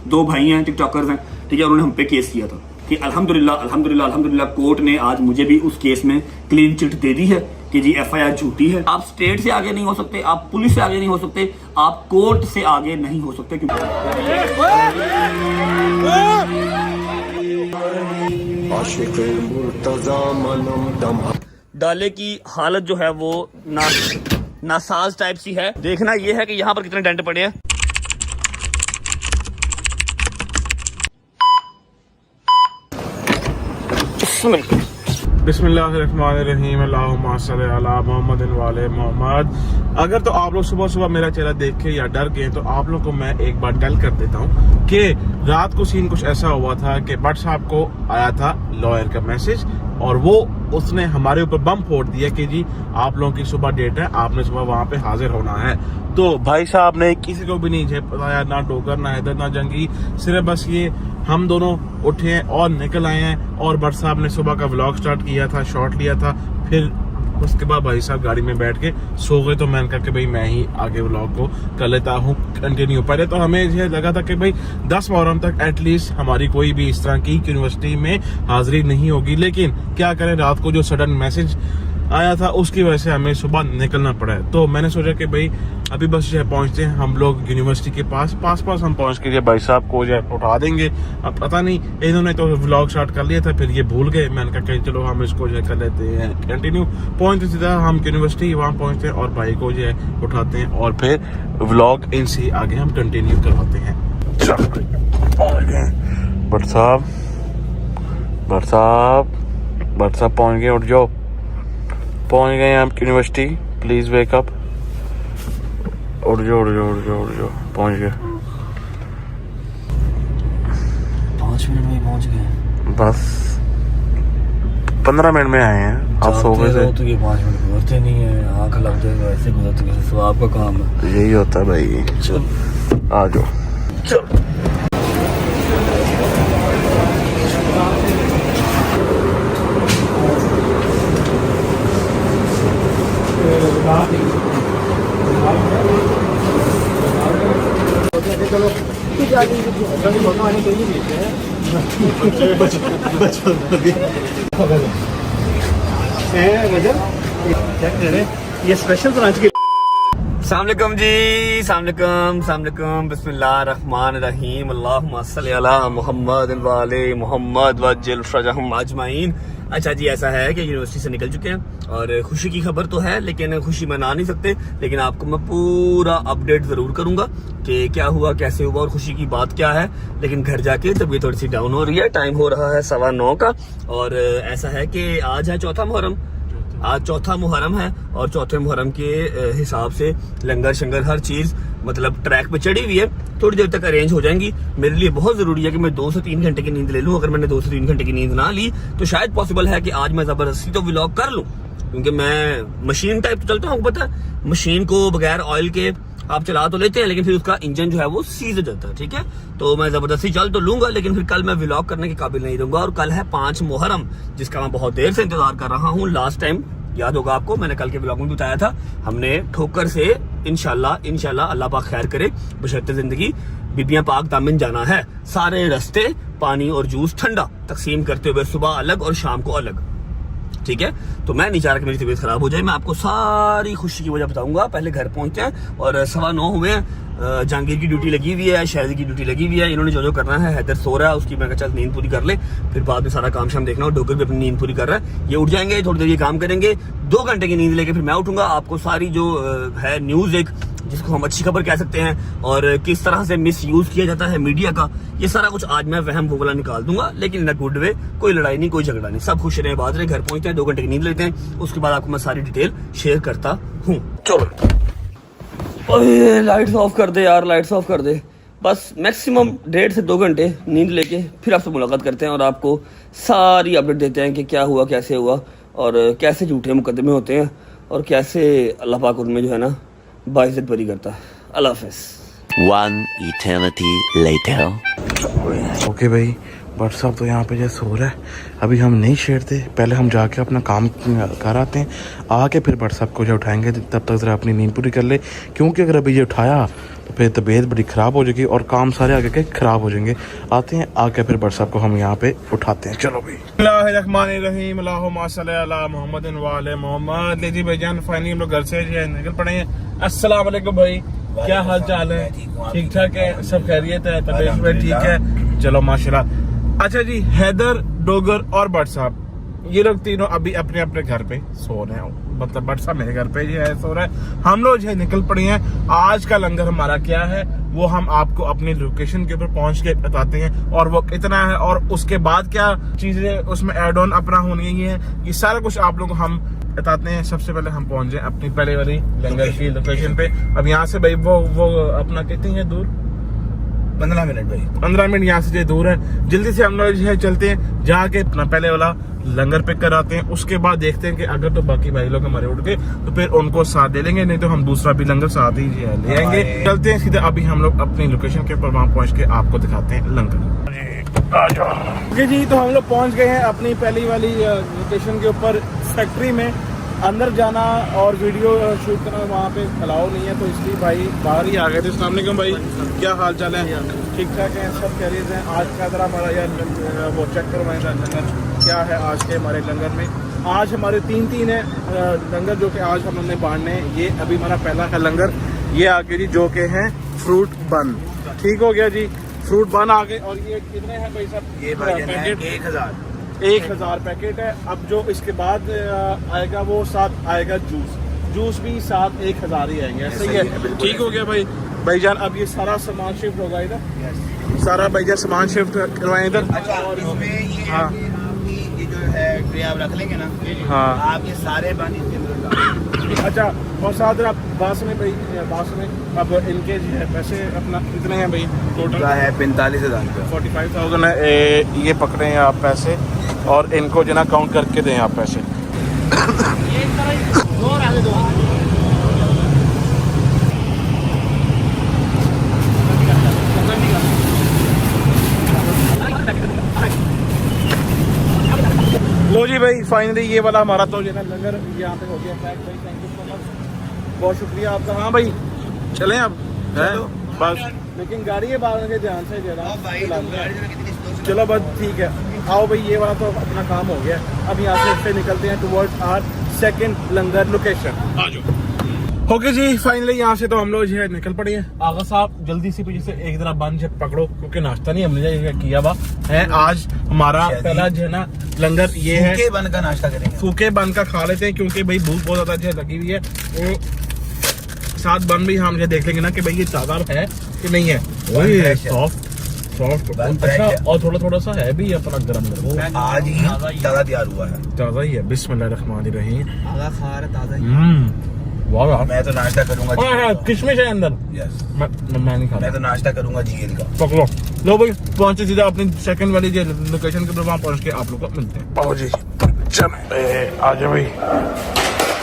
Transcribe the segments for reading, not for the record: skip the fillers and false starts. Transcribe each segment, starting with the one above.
दो भाई हैं, टिकटॉकर्स हैं, ठीक है, उन्होंने हम पे केस किया था कि अल्हम्दुलिल्लाह कोर्ट ने आज मुझे भी उस केस में क्लीन चिट दे दी है कि जी एफआईआर झूठी है। आप स्टेट से आगे नहीं हो सकते, आप पुलिस से आगे नहीं हो सकते, आप कोर्ट से आगे नहीं हो सकते। डाले की हालत जो है वो नासाज टाइप सी है। देखना ये है कि यहाँ पर कितने डेंट पड़े हैं। बिस्मिल्लाहिर्रहमानिर्रहीम, अल्लाहुम्मा सल्ली अला मुहम्मद वाले मोहम्मद। अगर तो आप लोग सुबह सुबह मेरा चेहरा देख के या डर गए तो आप लोग को मैं एक बार टेल कर देता हूँ कि रात को सीन कुछ ऐसा हुआ था कि भट्ट साहब को आया था लॉयर का मैसेज और वो उसने हमारे ऊपर बम फोड़ दिया कि जी आप लोगों की सुबह डेट है, आपने सुबह वहाँ पे हाजिर होना है। तो भाई साहब ने किसी को भी नहीं बताया, ना डोगर, ना हैदर, ना जंगी, सिर्फ बस ये हम दोनों उठे हैं और निकल आए हैं। और भट्ट साहब ने सुबह का व्लॉग स्टार्ट किया था, शॉट लिया था, फिर उसके बाद भाई साहब गाड़ी में बैठ के सो गए। तो मैंने कहा कि भाई मैं ही आगे व्लॉग को कर लेता हूँ कंटिन्यू। पहले तो हमें ये लगा था कि भाई 10 मुहर्रम तक एटलीस्ट हमारी कोई भी इस तरह की यूनिवर्सिटी में हाजिरी नहीं होगी, लेकिन क्या करें, रात को जो सडन मैसेज आया था उसकी वजह से हमें सुबह निकलना पड़ा है। तो मैंने सोचा कि भाई अभी बस जो है पहुंचते हैं हम लोग यूनिवर्सिटी के पास हम पहुंच के भाई साहब को जो है उठा देंगे। अब पता नहीं, इन्होंने तो व्लॉग स्टार्ट कर लिया था, फिर ये भूल गए। मैंने कहा कि चलो हम इसको जो है कर लेते हैं कंटिन्यू। पहुंचते सीधा हम यूनिवर्सिटी वहाँ पहुंचते हैं और भाई को जो है उठाते हैं और फिर व्लॉग इनसे आगे हम कंटिन्यू करवाते हैं। भट्ट साहब पहुंच गए, उठ जाओ, पहुंच गए हम यूनिवर्सिटी, प्लीज वेक अप, उठ जाओ, पहुंच गए। 5 मिनट में पहुंच गए, बस 15 मिनट में आए हैं। आप सो गए थे तो ये 5 मिनट गुजरते नहीं है, आंख लगते तो ऐसे गुजरते हैं। सो आपका काम है, यही होता है भाई। चल आ जाओ, चल। ये स्पेशल ब्रांच के सामलेकुम जी, सामलेकुम, बिस्मिल्लाहिर्रहमानिर्रहीम, अल्लाहुम्मा सल्ली अला मुहम्मद वाले मोहम्मद वज्जिल फरजहुम अजमाइन। अच्छा जी, ऐसा है कि यूनिवर्सिटी से निकल चुके हैं और खुशी की खबर तो है, लेकिन खुशी मना नहीं सकते, लेकिन आपको मैं पूरा अपडेट जरूर करूंगा कि क्या हुआ, कैसे हुआ और खुशी की बात क्या है। लेकिन घर जाके तबीयत थोड़ी सी डाउन हो रही है, टाइम हो रहा है 9:15 का और ऐसा है कि आज है चौथा मुहर्रम, आज चौथा मुहर्रम है और चौथे मुहर्रम के हिसाब से लंगर शंगर हर चीज मतलब ट्रैक पे चढ़ी हुई है, थोड़ी देर तक अरेंज हो जाएंगी। मेरे लिए बहुत जरूरी है कि मैं 2 से 3 घंटे की नींद ले लूं। अगर मैंने 2 से 3 घंटे की नींद ना ली तो शायद पॉसिबल है कि आज मैं जबरदस्ती तो व्लॉग कर लूं, क्योंकि मैं मशीन टाइप तो चलता हूँ। पता है, मशीन को बगैर ऑयल के आप चला तो लेते हैं, लेकिन फिर उसका इंजन जो है वो सीज हो जाता है, ठीक है। तो मैं जबरदस्ती चल तो लूंगा, लेकिन फिर कल मैं व्लॉग करने के काबिल नहीं रहूंगा। और कल है 5 मुहर्रम, जिसका मैं बहुत देर से इंतजार कर रहा हूँ। लास्ट टाइम याद होगा आपको, मैंने कल के व्लॉग में बताया था, हमने ठोकर से इंशाल्लाह अल्लाह पाक खैर करे बशर्ते जिंदगी बीबियां पाक दामन जाना है। सारे रास्ते पानी और जूस ठंडा तकसीम करते हुए, सुबह अलग और शाम को अलग, ठीक है। तो मैं नहीं चाह रहा कि मेरी तबीयत खराब हो जाए। मैं आपको सारी खुशी की वजह बताऊंगा। पहले घर पहुंचते हैं और 9:15 हुए हैं। जहांगीर की ड्यूटी लगी हुई है, शहरी की ड्यूटी लगी हुई है, इन्होंने जो करना है, हैदर सो रहा है, उसकी मैं चल नींद पूरी कर ले, फिर बाद में सारा काम शाम देखना। और डोगर भी अपनी नींद पूरी कर रहा है, ये उठ जाएंगे, थोड़ी देर ये काम करेंगे, 2 घंटे की नींद लेके फिर मैं उठूंगा। आपको सारी जो है न्यूज, एक जिसको हम अच्छी खबर कह सकते हैं, और किस तरह से मिस यूज किया जाता है मीडिया का, ये सारा कुछ आज मैं वहम वो वाला निकाल दूंगा, लेकिन इन अ गुड वे। कोई लड़ाई नहीं, कोई झगड़ा नहीं, सब खुश रहे, बात रहे। घर पहुंचते हैं, 2 घंटे की नींद लेते हैं, उसके बाद आपको मैं सारी डिटेल शेयर करता हूँ। चलो, लाइट्स ऑफ कर दे यार, लाइट्स ऑफ कर दे। बस मैक्सिमम 1.5 से 2 घंटे नींद लेके फिर आपसे मुलाकात करते हैं और आपको सारी अपडेट देते हैं कि क्या हुआ, कैसे हुआ और कैसे झूठे मुकदमे होते हैं और कैसे अल्लाह पाक उनमें जो है ना बाइज्जत बरी करता है। अल्लाह हाफ़िज़। One eternity later. ओके भाई, बट साहब तो यहाँ पे जैसे सो रहा है। अभी हम नहीं छेड़ते, पहले हम जाके अपना काम कर आते हैं, आके फिर बट साहब को जो उठाएंगे तब तक ज़रा अपनी नींद पूरी कर ले, क्योंकि अगर अभी ये उठाया तो फिर तबीयत बड़ी ख़राब हो जाएगी और काम सारे आगे के ख़राब हो जाएंगे। आते हैं, आके फिर बट साहब को हम यहाँ पे उठाते हैं। चलो भाई। बिस्मिल्लाहिर्रहमानिर्रहीम, अल्लाहुम्मा सल्ली अला मुहम्मदिन व आले मोहम्मद। ले जी भाईजान, फाइनली हम लोग घर से जो है निकल पड़े हैं। अस्सलाम वालेकुम भाई, क्या हाल चाल है? ठीक ठाक है, सब खैरियत है, तबीयत में ठीक है? चलो माशाल्लाह। अच्छा जी, हैदर, डोगर और बट साहब ये लोग तीनों अभी अपने अपने घर पे सो रहे हैं, मतलब बट साहब मेरे घर पे जो है सो रहा है। हम लोग जो है निकल पड़े हैं। आज का लंगर हमारा क्या है वो हम आपको अपनी लोकेशन के ऊपर पहुंच के बताते हैं, और वो कितना है और उसके बाद क्या चीजें उसमें एड ऑन अपना होनी है, ये सारा कुछ आप लोग को हम बताते हैं। सबसे पहले हम पहुंच जाए अपनी पहले वाली लंगर की लोकेशन पे। अब यहाँ से भाई वो अपना कितनी है दूर? 15 मिनट भाई, 15 मिनट यहाँ से दूर है। जल्दी से हम लोग जो है चलते हैं, जाके अपना पहले वाला लंगर पिक कराते हैं। उसके बाद देखते हैं कि अगर तो बाकी भाई लोग हमारे उठ गए तो फिर उनको साथ दे लेंगे, नहीं तो हम दूसरा भी लंगर साथ ही ले आएंगे। चलते हैं सीधे, अभी हम लोग अपनी लोकेशन के ऊपर वहाँ पहुँच के आपको दिखाते हैं लंगर। जी तो हम लोग पहुँच गए हैं अपनी पहली वाली लोकेशन के ऊपर। फैक्ट्री में अंदर जाना और वीडियो शूट करना वहाँ पे अलाउ नहीं है, तो इसलिए भाई बाहर ही आ गए थे। अस्सलाम वालेकुम भाई, क्या हाल चाल है? ठीक ठाक है, सब खैरियत हैं। आज का जरा हमारा यार वो चेक करवाएं लंगर क्या है आज के हमारे लंगर में। आज हमारे तीन है लंगर जो कि आज हमने बांटने हैं। ये अभी हमारा पहला है लंगर, ये आगे जी जो के हैं फ्रूट बन। ठीक हो गया जी, फ्रूट बन आ गए। और ये कितने हैं भाई साहब? ये पैकेट 1000 पैकेट है। अब जो इसके बाद आएगा वो साथ आएगा जूस भी साथ 1000 ही आएंगे। सही है, ठीक हो गया भाई। भाईजान अब ये सारा सामान शिफ्ट होगा इधर, सारा भाईजान सामान शिफ्ट करवाएं इधर। अच्छा, और इसमें ये हाँ, ये जो है ट्रे आप रख लेंगे ना, हाँ आप ये सारे बन इसके अंदर डालेंगे। अच्छा, और साथ आप बास में भाई, बास में अब इनके जो है पैसे अपना कितने हैं भाई? टोटल है 45,000 रुपये, 45,000 है। ये पकड़े हैं आप पैसे और इनको जो ना काउंट करके दें आप पैसे। लो जी भाई, फाइनली ये वाला हमारा तो जो है लंगर यहाँ पे हो गया पैक भाई। थैंक यू सो मच, बहुत शुक्रिया आपका। हाँ भाई चलें अब है बस, लेकिन गाड़ी है बाहर के ध्यान से जरा। चलो बस ठीक है, आओ भाई, ये वाला तो अपना काम हो गया। अब यहाँ से निकलते हैं towards our second langar location. आ जाओ। ओके जी, फाइनली यहाँ से तो हम लोग जो है निकल पड़े हैं। आगा साहब जल्दी से पीछे से एक तरह बन से पकड़ो, क्योंकि नाश्ता नहीं हमने किया हुआ है। आज हमारा पहला जो है ना लंगर ये है, सूखे बन का नाश्ता करेंगे। सूखे बन का खा लेते हैं, क्योंकि भाई भूख बहुत ज्यादा जो है लगी हुई है। वो साथ बन भी हम जो देख लेंगे ना कि भाई ये ताजा है कि नहीं है। वही सॉफ्ट अच्छा, और थोड़ा थोड़ा सा है भी अपना गरम गरम। आज ही ताजा तैयार हुआ है, ताजा ही है। बिस्मिल्लाहिर्रहमानिर्रहीम। ताजा वाह यार, मैं तो नाश्ता करूंगा। किशमिश है अंदर। यस, मैं नहीं खाता। मैं तो नाश्ता करूंगा जीएल का। पकड़ो, लो भाई पहुंचे सीधा अपनी सेकंड वाली जो लोकेशन के ऊपर, वहाँ पहुंच के आप लोग को मिलते हैं। आओ जी, चल आ जाओ भाई।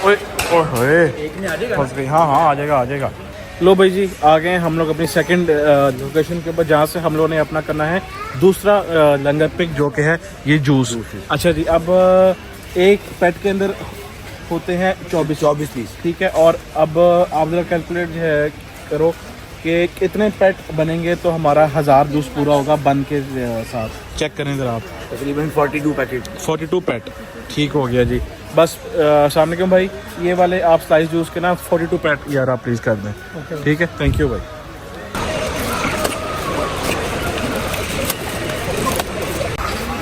ओए ओए एक में आ जाएगा। फंस गई। हाँ हाँ, आ जाएगा। लो भाई जी, आ गए हम लोग अपनी सेकंड लोकेशन के ऊपर, जहाँ से हम लोगों ने अपना करना है दूसरा लंगर पिक, जो कि है ये जूस। अच्छा जी, अब एक पेट के अंदर होते हैं 24 पीस, ठीक है। और अब आप जरा कैलकुलेट जो है करो कि कितने पेट बनेंगे तो हमारा 1000 जूस पूरा होगा बन के साथ। चेक करें जरा आप, तकरीबन 42 पैकेट। 42 पेट, ठीक हो गया जी। बस अस्सलाम वालेकुम भाई, ये वाले आप स्लाइस जूस के ना 42 पेट यार आप प्लीज़ कर दें। ठीक है, थैंक यू भाई।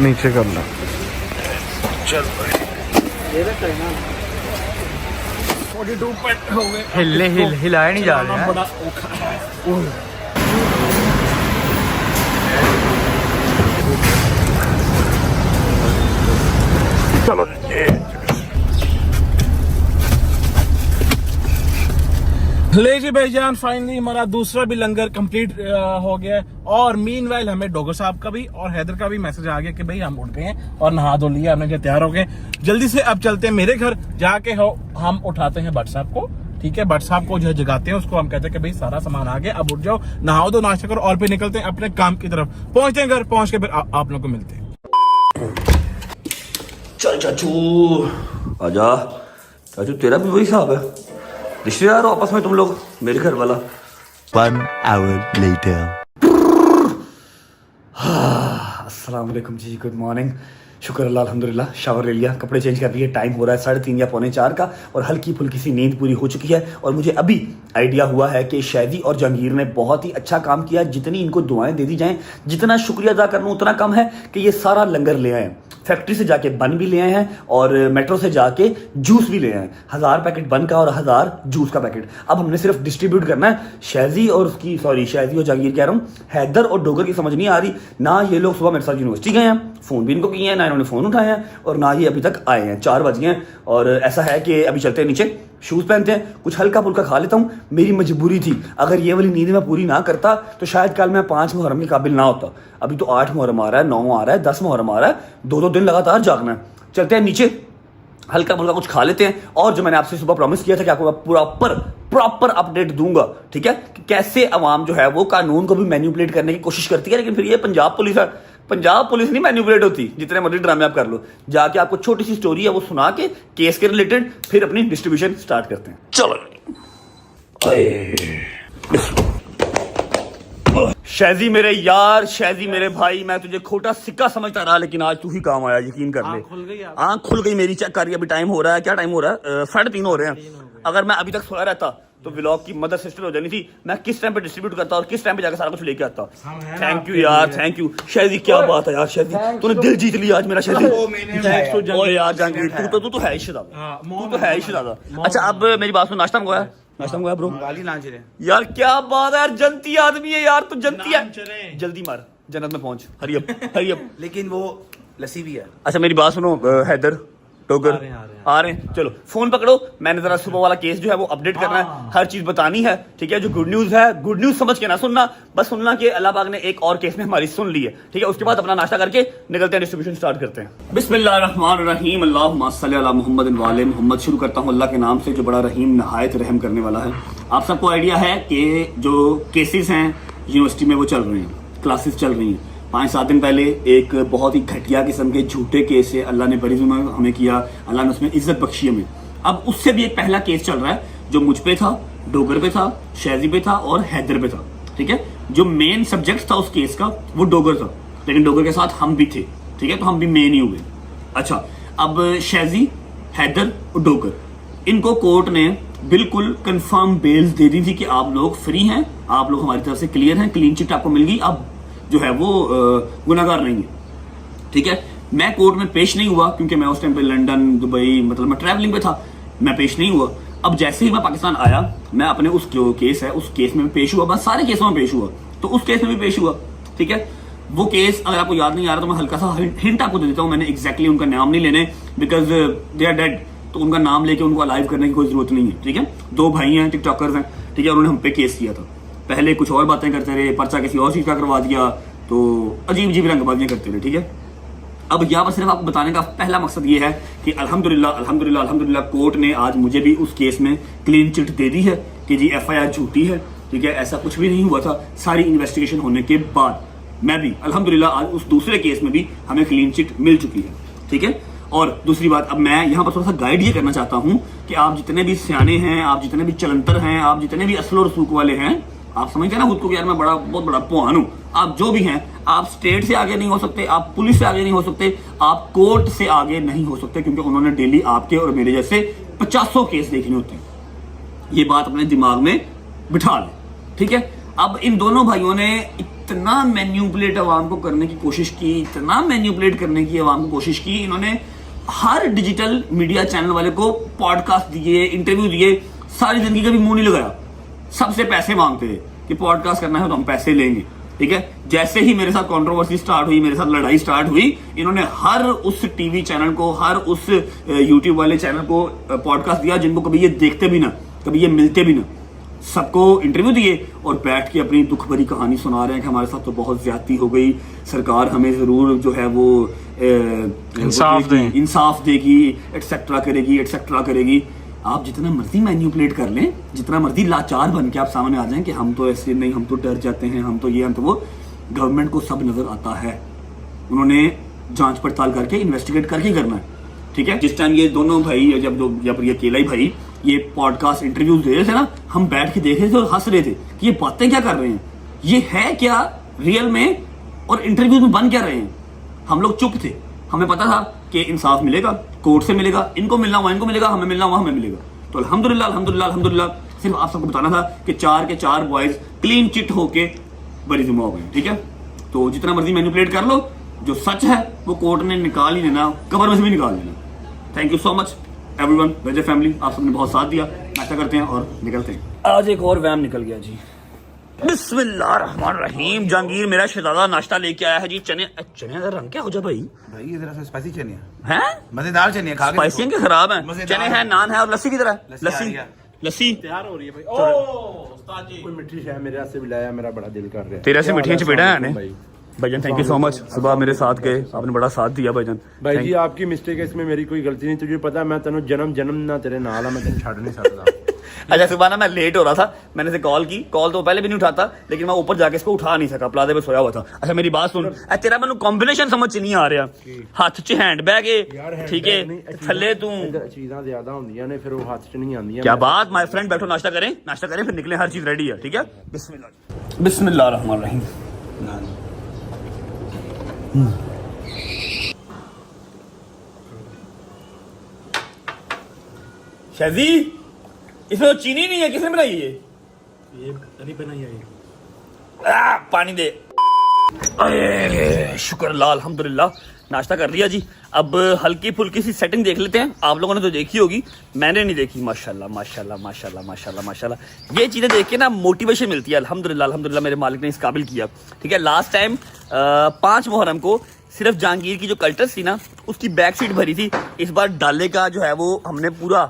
नीचे करना, चल भाई। 42 पेट हो गए। हिलाया नहीं जा रहा है। बड़ा औखा है। चलो ले जी भाईजान, फाइनली हमारा दूसरा भी लंगर कंप्लीट हो गया है। और मीनवाइल हमें डोगर साहब का भी और हैदर का भी मैसेज आ गया कि भाई हम उठ गए हैं और नहा धो लिया, हमने जो तैयार हो गए। जल्दी से अब चलते हैं मेरे घर, जाके हम उठाते हैं भट्ट साहब को ठीक है। भट्ट साहब को जो है जगाते हैं, उसको हम कहते हैं कि भाई सारा सामान आ गया, अब उठ जाओ, नहाओ दो, नाश्ता करो और फिर निकलते हैं अपने काम की तरफ। पहुंचते हैं घर, पहुंच के फिर आप लोग को मिलते हैं। चल चाचू आजा। चाचू तेरा भी वही हिसाब है, रिश्तेदार हो आपस में तुम लोग, मेरे घर वाला। 1 hour later. अस्सलाम वालेकुम जी, गुड मॉर्निंग। शुक्र अल्लाह अल्हम्दुलिल्लाह, शावर ले लिया, कपड़े चेंज कर लिए, टाइम हो रहा है 3:30 या 3:45 का, और हल्की फुल्की सी नींद पूरी हो चुकी है। और मुझे अभी आइडिया हुआ है कि शैदी और जहांगीर ने बहुत ही अच्छा काम किया। जितनी इनको दुआएं दे दी जाएं, जितना शुक्रिया अदा कर लूँ उतना कम है कि ये सारा लंगर ले आए। फैक्ट्री से जाके बन भी ले आए हैं और मेट्रो से जाके जूस भी ले आए हैं। 1000 पैकेट बन का और 1000 जूस का पैकेट। अब हमने सिर्फ डिस्ट्रीब्यूट करना है। शैदी और जहांगीर कह रहा हूँ, हैदर और डोगर की समझ नहीं आ रही ना। ये लोग सुबह मेरे साथ यूनिवर्सिटी गए हैं, फोन भी इनको किए हैं, ना इन्होंने फोन उठाए हैं, और ना ही अभी तक आए हैं। 4 बज गए हैं। और ऐसा है कि अभी चलते हैं नीचे, शूज पहनते हैं, कुछ हल्का फुल्का खा लेता हूँ। मेरी मजबूरी थी, अगर ये वाली नींद मैं पूरी ना करता तो शायद कल मैं 5 मुहर्रम के काबिल ना होता। अभी तो 8 मुहर्रम आ रहा है, 9 आ रहा है, 10 मुहर्रम आ रहा है, 2-2 दिन लगातार जागना है। चलते हैं नीचे, हल्का फुल्का कुछ खा लेते हैं। और जो मैंने आपसे सुबह प्रॉमिस किया था कि आपको प्रॉपर अपडेट दूंगा, ठीक है, कि कैसे अवाम जो है वो कानून को भी मैनिपुलेट करने की कोशिश करती है। लेकिन फिर ये पंजाब पुलिस है, पंजाब पुलिस नहीं मैनिपुलेट होती, जितने मर्जी ड्रामे आप कर लो। जाके आपको छोटी सी स्टोरी है वो सुना के केस के रिलेटेड फिर अपनी डिस्ट्रीब्यूशन स्टार्ट करते हैं। चलो शैजी मेरे यार, शैजी मेरे भाई, मैं तुझे खोटा सिक्का समझता रहा, लेकिन आज तू ही काम आया, यकीन कर ले। आँख खुल गई मेरी, चेक कर रही है। अभी टाइम हो रहा है, क्या टाइम हो रहा है? 3:30 हो रहे हैं। अगर मैं अभी तक सोया रहता तो व्लॉग की मदर सिस्टर हो जानी थी। मैं किस टाइम पे डिस्ट्रीब्यूट करता और किस टाइम पे जाकर सारा कुछ लेके आता। थैंक यू यार, थैंक यू शैजी, क्या बात है यार शैजी, तूने दिल जीत लिया आज मेरा शैजी। ओ यार जहांगीर, तू तो है ही शहज़ादा, तू तो है ही शहज़ादा। अच्छा अब मेरी बात सुन, नाश्ता मंगवाया? नाश्ता मंगवाया ब्रो? यार क्या बात है यार, जनती आदमी है यार, तू जनती है। जल्दी मार, जन्नत में पहुंच, हरी अप। लेकिन वो लस्सी भी है। अच्छा मेरी बात सुनो, हैदर टोकर आ रहे हैं, चलो फोन पकड़ो। मैंने जरा सुबह वाला केस जो है वो अपडेट करना है, हर चीज बतानी है, ठीक है। जो गुड न्यूज है, गुड न्यूज समझ के ना सुनना, बस सुनना कि अल्लाह पाक ने एक और केस में हमारी सुन ली है, ठीक है। उसके बाद अपना नाश्ता करके निकलते हैं, डिस्ट्रीब्यूशन स्टार्ट करते हैं। बिस्मिल्लाहिर्रहमानिर्रहीम, अल्लाहुम्मा सल्ली अला मुहम्मद व आले मुहम्मद। शुरू करता हूँ अल्लाह के नाम से जो बड़ा रहीम नहायत रहम करने वाला है। आप सबको आइडिया है कि जो केसेस हैं यूनिवर्सिटी में वो चल रहे हैं, क्लासेस चल रही हैं। 5-7 दिन पहले एक बहुत ही घटिया किस्म के झूठे केस से अल्लाह ने बड़ी जुल्म हमें किया, अल्लाह ने उसमें इज्जत बख्शी हमें। अब उससे भी एक पहला केस चल रहा है जो मुझ पे था, डोगर पे था, शैजी पे था और हैदर पे था, ठीक है। जो मेन सब्जेक्ट था उस केस का वो डोगर था, लेकिन डोगर के साथ हम भी थे, ठीक है, तो हम भी मेन ही हुए। अच्छा अब शैजी, हैदर और डोगर, इनको कोर्ट ने बिल्कुल कंफर्म बेल्स दे दी थी कि आप लोग फ्री हैं, आप लोग हमारी तरफ से क्लियर हैं, क्लीन चिट आपको मिल गई, अब जो है वो गुनाहगार नहीं है, ठीक है। मैं कोर्ट में पेश नहीं हुआ क्योंकि मैं उस टाइम पे लंदन, दुबई, मतलब मैं ट्रैवलिंग पे था, मैं पेश नहीं हुआ। अब जैसे ही मैं पाकिस्तान आया, मैं अपने उस जो केस है उस केस में पेश हुआ, बस सारे केसों में पेश हुआ, तो उस केस में भी पेश हुआ, ठीक है। वो केस अगर आपको याद नहीं आ रहा तो मैं हल्का सा हिंट आपको दे देता हूँ। मैंने एग्जैक्टली उनका नाम नहीं लेने, बिकॉज दे आर डेड, तो उनका नाम लेके उनको अलाइव करने की कोई जरूरत नहीं है, ठीक है। 2 भाई हैं, टिकटॉकर्स हैं, ठीक है, उन्होंने हम पे केस किया था। पहले कुछ और बातें करते रहे, पर्चा किसी और चीज का करवा दिया, तो अजीब अजीब रंगबाजियां करते रहे, ठीक है। अब यहाँ पर सिर्फ आपको बताने का पहला मकसद ये है कि अल्हम्दुलिल्लाह कोर्ट ने आज मुझे भी उस केस में क्लीन चिट दे दी है कि जी FIR झूठी है, ठीक है, ऐसा कुछ भी नहीं हुआ था। सारी इन्वेस्टिगेशन होने के बाद मैं भी अल्हम्दुलिल्लाह आज उस दूसरे केस में भी हमें क्लीन चिट मिल चुकी है, ठीक है। और दूसरी बात, अब मैं यहाँ पर थोड़ा सा गाइड ये करना चाहता हूँ कि आप जितने भी सियाने हैं, आप जितने भी चलंतर हैं, आप जितने भी असल और रसूख वाले हैं, आप समझते हैं ना खुद को कि यार मैं बहुत बड़ा पुआन हूं, आप जो भी हैं, आप स्टेट से आगे नहीं हो सकते, आप पुलिस से आगे नहीं हो सकते, आप कोर्ट से आगे नहीं हो सकते, क्योंकि उन्होंने डेली आपके और मेरे जैसे 50 केस देखने होते हैं। ये बात अपने दिमाग में बिठा लें, ठीक है। अब इन दोनों भाइयों ने इतना मैन्युपुलेट अवाम को करने की कोशिश की, इतना मैन्युपुलेट करने की अवाम को कोशिश की, इन्होंने हर डिजिटल मीडिया चैनल वाले को पॉडकास्ट दिए, इंटरव्यू दिए, सारी जिंदगी का भी मुंह नहीं लगाया, सबसे पैसे मांगते थे कि पॉडकास्ट करना है तो हम पैसे लेंगे, ठीक है। जैसे ही मेरे साथ कंट्रोवर्सी स्टार्ट हुई, मेरे साथ लड़ाई स्टार्ट हुई, इन्होंने हर उस टीवी चैनल को, हर उस यूट्यूब वाले चैनल को पॉडकास्ट दिया जिनको कभी ये देखते भी ना, कभी ये मिलते भी ना, सबको इंटरव्यू दिए और बैठ के अपनी दुख भरी कहानी सुना रहे हैं कि हमारे साथ तो बहुत ज्यादती हो गई, सरकार हमें जरूर जो है वो इंसाफ देगी, एटसेट्रा करेगी। आप जितना मर्जी मैन्युपुलेट कर लें, जितना मर्जी लाचार बन के आप सामने आ जाएं कि हम तो ऐसे नहीं, हम तो डर जाते हैं, हम तो ये, हम तो वो, गवर्नमेंट को सब नजर आता है। उन्होंने जांच पड़ताल करके इन्वेस्टिगेट करके करना है, ठीक है। जिस टाइम ये दोनों भाई, जब ये केला ही भाई ये पॉडकास्ट इंटरव्यूज दे रहे थे ना, हम बैठ के देख रहे थे और हंस रहे थे कि ये बातें क्या कर रहे हैं, ये है क्या रियल में, और इंटरव्यू में बन क्या रहे हैं। हम लोग चुप थे, हमें पता था कि इंसाफ मिलेगा, कोर्ट से मिलेगा, इनको मिलना हुआ इनको मिलेगा, हमें मिलना हुआ हमें मिलेगा। तो अल्हम्दुलिल्लाह अल्हम्दुलिल्लाह अल्हम्दुलिल्लाह सिर्फ आप सबको बताना था कि 4 के 4 बॉयज क्लीन चिट होके बरी जुमा हो गए, ठीक है। तो जितना मर्जी मैनिपुलेट कर लो, जो सच है वो कोर्ट ने निकाल ही देना, कब्र में से भी निकाल देना। Thank you so much everyone, वेजर फैमिली, आप सबने बहुत साथ दिया। नाश्ता करते हैं और निकलते हैं। आज एक और वैम निकल गया जी। बिस्मिल्लाहिर्रहमानिर्रहीम। जहांगीर मेरा शहजादा नाश्ता लेके आया है जी। चने का रंग क्या हो जा भाई? भाई ये जरा सा स्पाइसी चने हैं, हैं? मजेदार चने हैं, खा के स्पाइसी देखो। के खराब हैं। मजेदार चने हैं, नान है और लस्सी की तरह। लस्सी तैयार हो रही है भाई। ओ उस्ताद जी, कोई मिठी शय मेरे से भी लाया, मेरा बड़ा दिल कर रहा है। तेरे से मिठियां चपेड़ा है ने भाई। भाईजान, थैंक यू सो मच। सुबह मेरे साथ गए, आपने बड़ा साथ दिया भाईजान। भाई जी आपकी मिस्टेक है, इसमें मेरी कोई गलती नहीं। तुझे पता है मैं तेनों जन्म ना तेरे नाल आ, मैं तेन छड़ नहीं सकता। अच्छा सुबह ना मैं लेट हो रहा था, मैंने से कॉल की, कॉल तो पहले भी नहीं उठाता, लेकिन मैं ऊपर जाके इसको उठा नहीं सका, प्लाजे पे सोया हुआ था। अच्छा मेरी बात सुन, तेरा मैंने कॉम्बिनेशन समझ नहीं आ रहा। हाथ च हैंड बैग है, ठीक है, थल्ले तू चीज़ां ज्यादा होंदियां ने, फिर वो हाथ च नहीं आंदियां। क्या बात माय फ्रेंड, बैठो नाश्ता करें फिर निकले, हर चीज रेडी है, ठीक है। बिस्मिल्लाहिर्रहमानिर्रहीम। शाजी, इसमें तो चीनी नहीं है, किसने बनाई ये नहीं बनाई है। पानी दे। अरे शुक्र अल्लाह अल्हम्दुलिल्लाह, नाश्ता कर लिया जी। अब हल्की फुल्की सी सेटिंग देख लेते हैं। आप लोगों ने तो देखी होगी, मैंने नहीं देखी। माशाल्लाह माशाल्लाह माशाल्लाह माशाल्लाह माशाल्लाह, ये चीज़ें देख के ना मोटिवेशन मिलती है। अल्हम्दुलिल्लाह अल्हम्दुलिल्लाह मेरे मालिक ने इस काबिल किया, ठीक है। लास्ट टाइम 5 मुहर्रम को सिर्फ जहांगीर की जो कल्टस थी ना, उसकी बैक सीट भरी थी। इस बार डाले का जो है वो हमने पूरा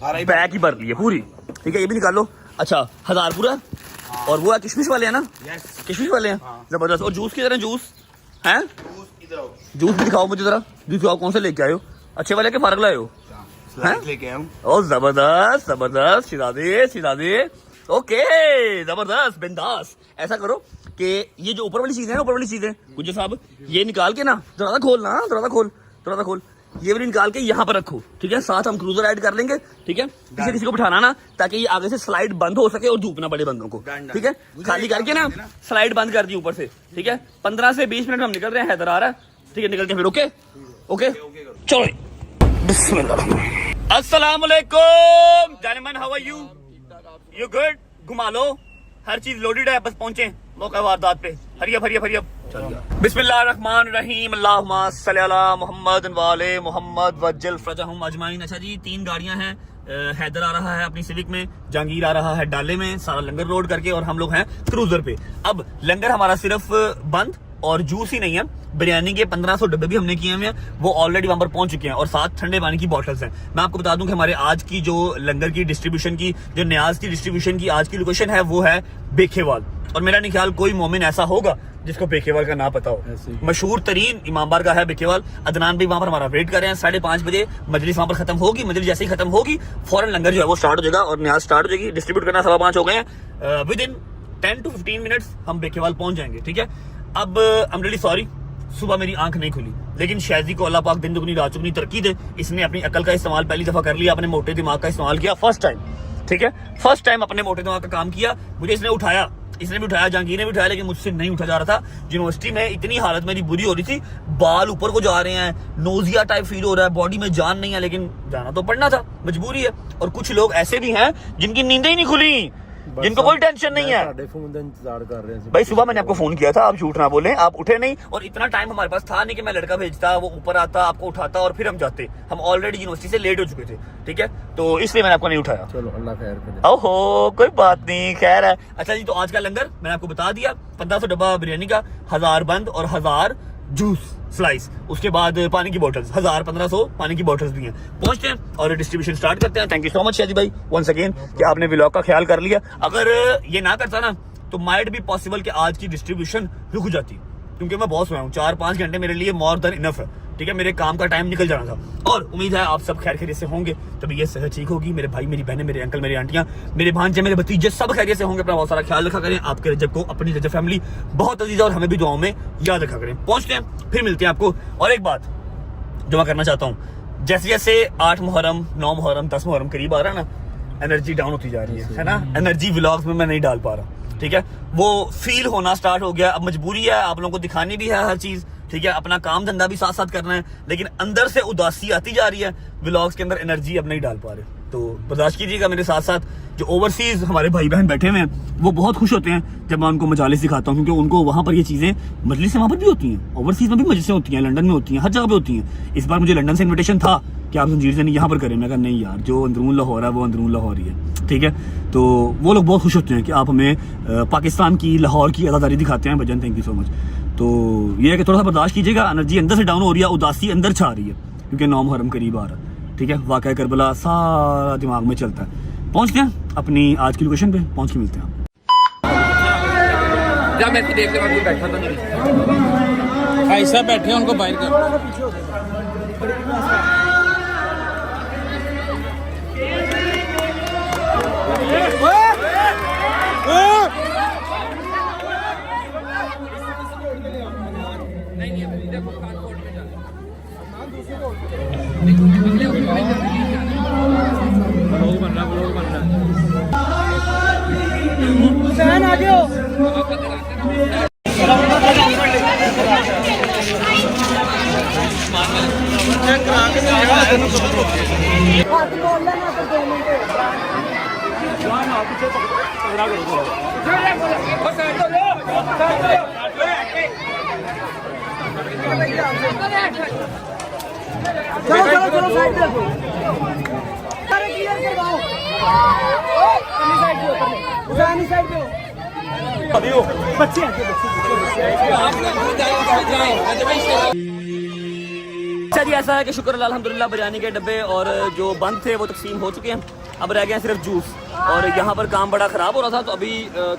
बैक ही भर ली है पूरी, ठीक है। ये भी निकाल लो। अच्छा 1000 पूरा, और वो किशमिश वाले हैं ना, किशमिश वाले हैं, जबरदस्त। और जूस की तरह जूस हैं, जूस भी दिखाओ मुझे जरा, जूस दिखाओ, कौन से लेके आए हो? अच्छे वाले के फारग लाए हो? लेके आया हूँ। ओ जबरदस्त जबरदस्त, शिरादे ओके, जबरदस्त बिंदास। ऐसा करो कि ये जो ऊपर वाली चीज है ना, ऊपर वाली चीज है गुज्जर साहब, ये निकाल के ना जरा खोलना, जरा खोल, ये भी निकाल के यहाँ पर रखो, ठीक है। साथ हम क्रूजर ऐड कर लेंगे, ठीक है। किसी को बिठाना ना, ताकि ये आगे से स्लाइड बंद हो सके और धूप ना पड़े बंदों को, ठीक है। खाली करके ना स्लाइड बंद कर दी ऊपर से, ठीक है। 15 से 20 मिनट हम निकल रहे हैं, हैदर आ रहा है, ठीक है। निकल के फिर ओके चलो बिस्मिल्लाह। अस्सलाम वालेकुम जानेमन, how are you? You good? घुमा लो, हर चीज लोडेड है, बस पहुंचे मौका वारदात पे। हरिया बिस्मिल्लाहिर्रहमानिर्रहीम, अल्लाहुम्मा सल्ली अला मुहम्मद वाले मुहम्मद वज्जल फरजहुम अजमाइन। अच्छा जी, 3 गाड़ियां हैं। हैदर आ रहा है अपनी सिविक में, जहांगीर आ रहा है डाले में, सारा लंगर लोड करके, और हम लोग हैं क्रूजर पे। अब लंगर हमारा सिर्फ बंद और जूस ही नहीं है, बिरयानी के 1500 डब्बे भी हमने किए हुए हैं, वो ऑलरेडी वहां पर पहुंच चुके हैं, और साथ ठंडे पानी की बॉटल्स हैं। मैं आपको बता दूं कि हमारे आज की जो लंगर की डिस्ट्रीब्यूशन की, जो न्याज की डिस्ट्रीब्यूशन की आज की लोकेशन है, वो है बेखेवाल। और मेरा नहीं ख्याल कोई मोमिन ऐसा होगा जिसको बेखेवाल का ना पता हो। मशहूर तरीन इमाम बारगाह है बेखेवाल। अदनान भी वहां पर हमारा वेट कर रहे हैं। 5:30 बजे मजलिस वहां पर खत्म होगी। मजलिस जैसे ही खत्म होगी, फौरन लंगर जो है वो स्टार्ट हो जाएगा और न्याज स्टार्ट हो जाएगी। डिस्ट्रीब्यूट करना 5:15 हो गए हैं। विद इन 10 to 15 मिनट्स हम बेखेवाल पहुंच जाएंगे, ठीक है। अब आई एम रियली सॉरी, सुबह मेरी आंख नहीं खुली, लेकिन शायजी को अल्लाह पाक दिन दुगनी रात चुगनी तरक्की दे। इसने अपनी अकल का इस्तेमाल पहली दफा कर लिया, अपने मोटे दिमाग का इस्तेमाल किया, फर्स्ट टाइम, ठीक है। फर्स्ट टाइम अपने मोटे दिमाग का काम किया। मुझे इसने उठाया, जहांगीर ने भी उठाया, लेकिन मुझसे नहीं उठा जा रहा था। यूनिवर्सिटी में इतनी हालत मेरी बुरी हो रही थी, बाल ऊपर को जा रहे हैं, नोजिया टाइप फील हो रहा है, बॉडी में जान नहीं है, लेकिन जाना तो पड़ना था, मजबूरी है। और कुछ लोग ऐसे भी हैं जिनकी नींदें ही नहीं खुली, जिनको कोई टेंशन नहीं है। फोन का इंतजार कर रहे हैं भाई सुबह मैंने आपको फोन किया था, आप झूठ ना बोलें, आप उठे नहीं, और इतना टाइम हमारे पास था नहीं कि मैं लड़का भेजता, वो ऊपर आता, आपको उठाता और फिर हम जाते। हम ऑलरेडी यूनिवर्सिटी से लेट हो चुके थे, ठीक है, तो इसलिए मैंने आपको नहीं उठाया। चलो अल्लाह खैर करे। ओहो कोई बात नहीं, खैर है। अच्छा जी, तो आज का लंगर मैंने आपको बता दिया, 1500 डब्बा बिरयानी का, 1000 बंद और 1000 जूस स्लाइस, उसके बाद पानी की बोतल्स, 1500 पानी की बोतल्स भी हैं। पहुंचते हैं और डिस्ट्रीब्यूशन स्टार्ट करते हैं। थैंक यू सो मच शादी भाई वंस अगेन कि आपने व्लॉग का ख्याल कर लिया। अगर ये ना करता ना, तो माइट भी पॉसिबल कि आज की डिस्ट्रीब्यूशन रुक जाती, क्योंकि मैं बहुत सोया हूँ। 4-5 घंटे मेरे लिए मोर देन इनफ है, ठीक है। मेरे काम का टाइम निकल जाना था और उम्मीद है आप सब खैर खैरियत से होंगे, तभी सेहत ठीक होगी। मेरे भाई, मेरी बहनें, मेरे अंकल, मेरी आंटियां, मेरे भांजे, मेरे भतीजे सब खैरियत से होंगे। अपना बहुत सारा ख्याल रखा करें। आपके रजब को, अपनी रजब फैमिली बहुत अजीज है और हमें भी दुआओं में याद रखा करें। पहुंचते हैं, फिर मिलते हैं आपको। और एक बात जो मैं करना चाहता हूँ, जैसे जैसे 8 मुहर्रम, 9 मुहर्रम, 10 मुहर्रम करीब आ रहा है ना, एनर्जी डाउन होती जा रही है ना। एनर्जी व्लॉग्स में मैं नहीं डाल पा रहा, ठीक है। वो फील होना स्टार्ट हो गया। अब मजबूरी है, आप लोगों को दिखानी भी है हर चीज, ठीक है। अपना काम धंधा भी साथ साथ करना है, लेकिन अंदर से उदासी आती जा रही है। व्लॉग्स के अंदर एनर्जी अब नहीं डाल पा रहे, तो बर्दाश्त कीजिएगा मेरे साथ साथ। जो ओवरसीज हमारे भाई बहन बैठे हुए हैं वो बहुत खुश होते हैं जब मैं उनको मजालिस दिखाता हूँ, क्योंकि उनको वहाँ पर ये चीज़ें मजलिस वहाँ पर भी होती हैं। ओवरसीज में भी मजलिसें होती हैं, लंदन में होती हैं, हर जगह पे होती हैं। इस बार मुझे लंदन से इन्विटेशन था कि आप जंजीर से नहीं यहाँ पर करें। मैं कहा नहीं यार, जो अंदरून लाहौर है वो अंदरून लाहौर ही है, ठीक है। तो वो लोग बहुत खुश होते हैं कि आप हमें पाकिस्तान की, लाहौर की अदादारी दिखाते हैं। भजन थैंक यू सो मच। तो ये है कि थोड़ा सा बर्दाश्त कीजिएगा, एनर्जी अंदर से डाउन हो रही है, उदासी अंदर छा रही है, क्योंकि 9 मुहर्रम करीब आ रहा है, ठीक है। वाक़या करबला सारा दिमाग में चलता है। पहुंचते हैं अपनी आज की लोकेशन पे, पहुंच के मिलते हैं। जब मैं देख के बाद बैठा था नहीं, भाई साहब बैठे हैं, उनको बाहर कर। अच्छा जी, ऐसा है कि शुक्र अल्हम्दुलिल्लाह बिरयानी के डब्बे और जो बंद थे वो तकसीम हो चुके हैं। अब रह गए हैं सिर्फ जूस, और यहाँ पर काम बड़ा ख़राब हो रहा था, तो अभी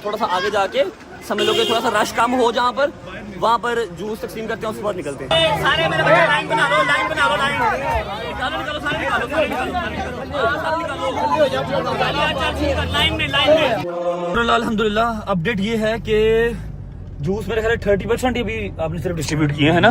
थोड़ा सा आगे जाके समझ लो कि थोड़ा सा रश कम हो जहाँ पर, वहाँ पर जूस तकसीम करते हैं, उसके बाद निकलते हैं। सारे मेरे बच्चे लाइन बना लो, लाइन बना लो, लाइन निकालो, निकालो, सारे निकालो, सारे निकालो, लाइन में, लाइन में। अल्हम्दुलिल्लाह अपडेट ये है कि जूस मेरे ख्याल 30% अभी आपने सिर्फ डिस्ट्रीब्यूट किए हैं ना,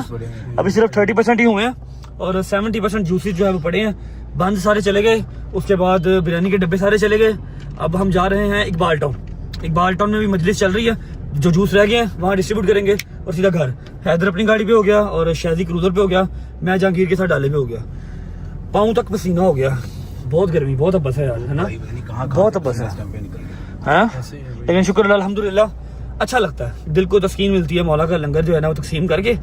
अभी सिर्फ 30% ही हुए हैं, और 70% जूसेस जो है वो पड़े हैं। बंद सारे चले गए, उसके बाद बिरयानी के डब्बे सारे चले गए। अब हम जा रहे हैं इकबाल टाउन। इकबाल टाउन में भी मजलिस चल रही है, जो जूस रह गए हैं वहाँ डिस्ट्रीब्यूट करेंगे और सीधा घर। हैदर अपनी गाड़ी पे हो गया और शादी क्रूजर पे हो गया, मैं जहांगीर के साथ डाले पे हो गया। पाँव तक पसीना हो गया, बहुत गर्मी, बहुत अब्बस है यार, है ना, बहुत अब्बस है, हाँ। लेकिन शुक्र अल्हम्दुलिल्लाह अच्छा लगता है, दिल को तस्कीन मिलती है। मौला का लंगर जो है ना वो तकसीम करके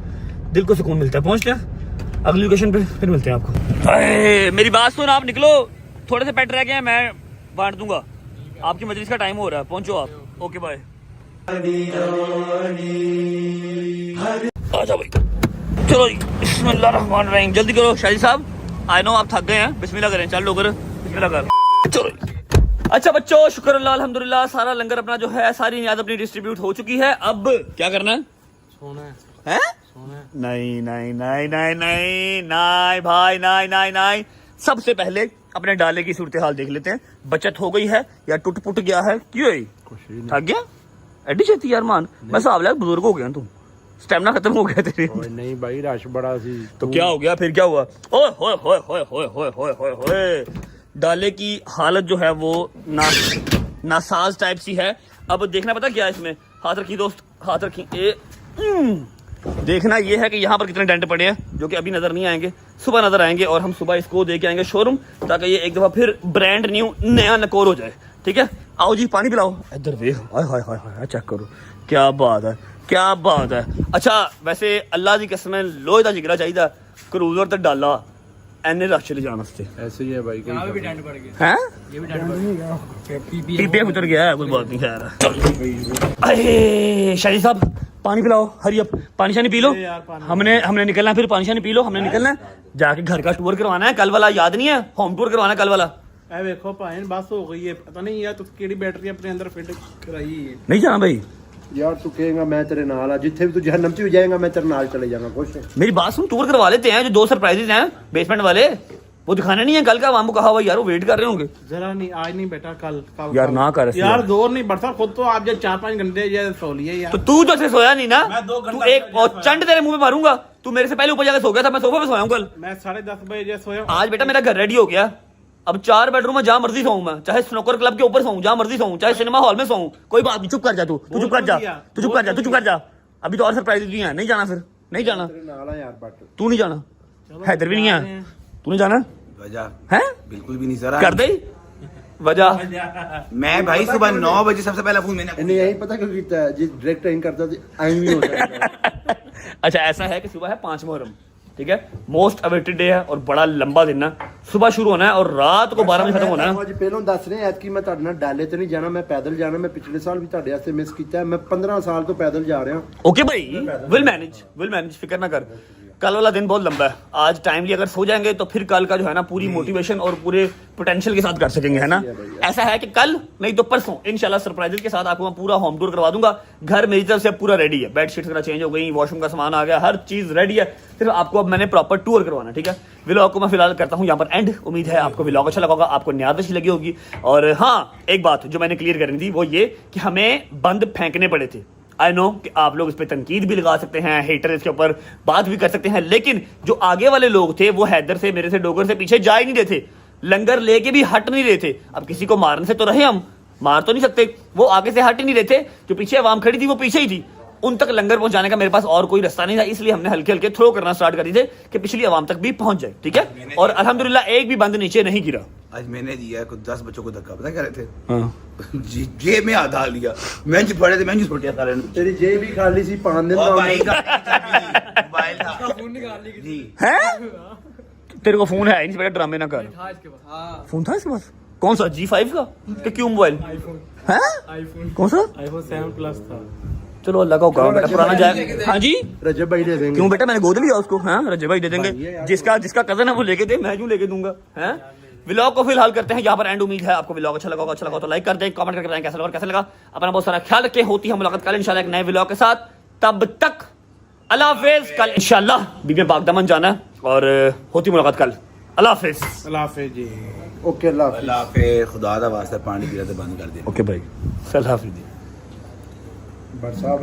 दिल को सुकून मिलता है। पहुंचते हैं अगली लोकेशन पे, फिर मिलते हैं आपको। मेरी बात सुन, आप निकलो, थोड़े से पेट रह गए हैं, मैं बांट दूंगा। आपकी मजलिस का टाइम हो रहा है, पहुंचो आप। Okay bye. आजा भाई, चलो बिस्मिल्लाहिर्रहमानिर्रहीम, जल्दी करो शाहिद साहब, आई नो आप थक गए हैं। बिस्मिल्लाह करें, चल लो कर, बिस्मिल्लाह कर, चलो। अच्छा बच्चों, शुक्र अल्लाह अल्हम्दुलिल्लाह, सारा लंगर अपना जो है, सारी नियाज अपनी डिस्ट्रीब्यूट हो चुकी है। अब क्या करना है? सोना है, नहीं नहीं नहीं नहीं नहीं नहीं भाई, नहीं नहीं नहीं। सबसे पहले अपने डाले की सूरत हाल देख लेते हैं, बचत हो गई है या टूट पुट गया है। क्यों थक गया एडी छेती यार? मान मैं हिसाब लिया बुजुर्ग हो गया, तुम स्टेमिना खत्म हो गया तेरे। नहीं भाई, रश बड़ा सी। तो क्या हो गया फिर, क्या हुआ? ओए होए होए होए होए होए होए होए होए, डाले की हालत जो है वो नासाज टाइप सी है। अब देखना पता क्या है इसमें, हाथ रखी दोस्त, हाथ रखी। देखना ये है कि यहाँ पर कितने डेंट पड़े हैं, जो कि अभी नजर नहीं आएंगे, सुबह नजर आएंगे, और हम सुबह इसको दे के आएंगे शोरूम, ताकि ये एक दफा फिर ब्रांड न्यू नया नकोर हो जाए। ठीक है, आओ जी पानी पिलाओ। इधर देख, हाय हाय हाय हाय, चेक करो, क्या बात है, क्या बात है। अच्छा वैसे अल्लाह की कसम लोहे का जिगरा चाहिए, क्रूजर तो डाला एने रश चले जाने से। ऐसे ही है भाई, भी डेंट पड़ गया हैं, ये भी डेंट पड़ गया, पीपे उतर गया है, कोई बात नहीं खैर। अरे शाहिद साहब पानी पिलाओ, हरी अप, पानी शानी पी लो। हमने निकलना, फिर पानी शानी पी लो, हमने निकलना है, जाके घर का टूर करवाना है, कल वाला याद नहीं है, होम टूर करवाना है कल वाला। ए देखो भाई बस हो गई है, पता नहीं यार तू केड़ी बैटरी अपने अंदर फिट कराई है। नहीं जाना भाई, यार तू कहेगा मैं तेरे नाल आ जिथे भी तू जहन्नम च भी जाएगा मैं तेरे नाल चले जाऊंगा खुश है मेरी बात सुन, टूर करवा लेते हैं। जो 2 सरप्राइजेज हैं बेसमेंट वाले, वो दिखाने नहीं है कल का। हमको कहा हुआ यार, वो वेट कर रहे होंगे। जरा नहीं, आज नहीं बेटा, कल कल यार ना कर ऐसे यार, यार। दौर नहीं बढ़ता खुद तो आप जब 4-5 घंटे ये सो लिए यार। तो तू तो ऐसे सोया नहीं ना, मैं 2 तू घंटा एक और चंड तेरे मुंह पे मारूंगा। तू मेरे से पहले ऊपर जाकर सो गया था, मैं सोफे पे सोया हूं कल। मैं 10:30 बजे सोया। आज बेटा मेरा घर रेडी हो गया। अब 4 बेडरूम में जहां मर्जी सोऊं मैं, चाहे स्नूकर क्लब के ऊपर सोऊं, जहां मर्जी सोऊं, चाहे सिनेमा हॉल में सोऊं, कोई बात नहीं। चुप कर जा तू चुप कर जा, तू चुप कर जा, तू चुप कर जा। अभी तो और सरप्राइज भी है, नहीं जाना फिर, नहीं जाना। तेरे नाल आ यार बट तू नहीं जाना, हैदर भी नहीं है, तू नहीं जाना वजह है? बिल्कुल भी नहीं सर। कर दे वजह। मैं भाई सुबह 9 बजे सबसे पहला फोन मैंने इन्हें यही पता क्यों कीता है जी डायरेक्ट इन करता तो आई भी हो जाता अच्छा ऐसा है कि सुबह है 5 मुहर्रम, ठीक है, मोस्ट अवेटेड डे है और बड़ा लंबा दिन है। सुबह शुरू होना है और रात को 12 बजे खत्म होना है। ਅੱਜ ਪਹਿਲਾਂ ਦੱਸ ਰਿਹਾ ਐਤਕੀ ਮੈਂ ਤੁਹਾਡੇ ਨਾਲ ਡਾਲੇ ਤੇ ਨਹੀਂ ਜਾਣਾ ਮੈਂ ਪੈਦਲ ਜਾਣਾ मैं पिछले साल भी ਤੁਹਾਡੇ ਵਾਸਤੇ ਮਿਸ ਕੀਤਾ है। मैं 15 साल तो पैदल जा रहा हूं ओके भाई, विल मैनेज, फिक्र ना कर। कल वाला दिन बहुत लंबा है, आज टाइमली अगर सो जाएंगे तो फिर कल का जो है ना पूरी मोटिवेशन और पूरे पोटेंशियल के साथ कर सकेंगे, है ना। ऐसा है कि कल नहीं तो परसों इंशाल्लाह सरप्राइजेस के साथ आपको मैं पूरा होम टूर करवा दूंगा। घर मेरी तरफ से पूरा रेडी है, बेडशीट्स वगैरह चेंज हो गई, वॉशरूम का सामान आ गया, हर चीज रेडी है। सिर्फ आपको अब मैंने प्रॉपर टूर करवाना, ठीक है। व्लॉग को मैं फिलहाल करता हूँ यहाँ पर एंड। उम्मीद है आपको व्लॉग अच्छा लगा होगा, आपको न्याद अच्छी लगी होगी। और हाँ, एक बात जो मैंने क्लियर करनी थी वो ये कि हमें बंद फेंकने पड़े थे। आई नो कि आप लोग इस पे तनकीद भी लगा सकते हैं, हेटर इसके ऊपर बात भी कर सकते हैं, लेकिन जो आगे वाले लोग थे वो हैदर से, मेरे से, डोगर से पीछे जा ही नहीं रहे थे, लंगर लेके भी हट नहीं रहे थे। अब किसी को मारने से तो रहे, हम मार तो नहीं सकते, वो आगे से हट ही नहीं रहे थे। जो पीछे आवाम खड़ी थी वो पीछे ही थी, उन तक लंगर पहुंचाने का मेरे पास और कोई रास्ता नहीं था, इसलिए हमने हल्के हल्के थ्रो करना स्टार्ट कर दिए थे कि पिछली आवाम तक भी पहुंच जाए, ठीक है। और अल्हम्दुलिल्लाह एक भी बंद नीचे नहीं गिरा। आज मैंने दिया कुछ 10 बच्चों को धक्का, पता क्या रहे थे जेब में आधा लिया, मैं जी पड़े थे, मैं जी छोटिया सारे तेरी जेब भी खाली सी पान दिन और भाई का मोबाइल था, फोन निकाल ली जी है। तेरे को फोन है बेटा, ड्रामे ना कर। फोन था इसके पास? कौन सा, G5 का कि क्यों मोबाइल है? कौन सा? iPhone 7 प्लस था। चलो अल्लाह का हुक्म, बेटा पुराना जाए। हाँ जी, रजब भाई दे देंगे क्यों बेटा, मैंने गोद लिया उसको। हाँ, रजब भाई दे देंगे, जिसका कजन है वो लेके दे, मैं क्यों लेके दूंगा। हैं, व्लॉग को फिलहाल करते हैं यहाँ पर एंड। उम्मीद है आपको व्लॉग अच्छा लगा होगा तो लाइक कर दें, कमेंट करके बताएं कैसा लगा और कैसा लगा। अपना बहुत सारा ख्याल रखें, होती है मुलाकात कल इंशाल्लाह एक नए व्लॉग के साथ। तब तक अल्लाह हाफिज। कल इंशाल्लाह बीबी पाक दमन जाना है और होती मुलाकात कल। अल्लाह हाफिज। अल्लाह हाफिज जी। ओके अल्लाह हाफिज। अल्लाह पे खुदा दा वास्ते पानी पीना तो बंद कर दे। ओके भाई, अल्लाह हाफिज। बट साहब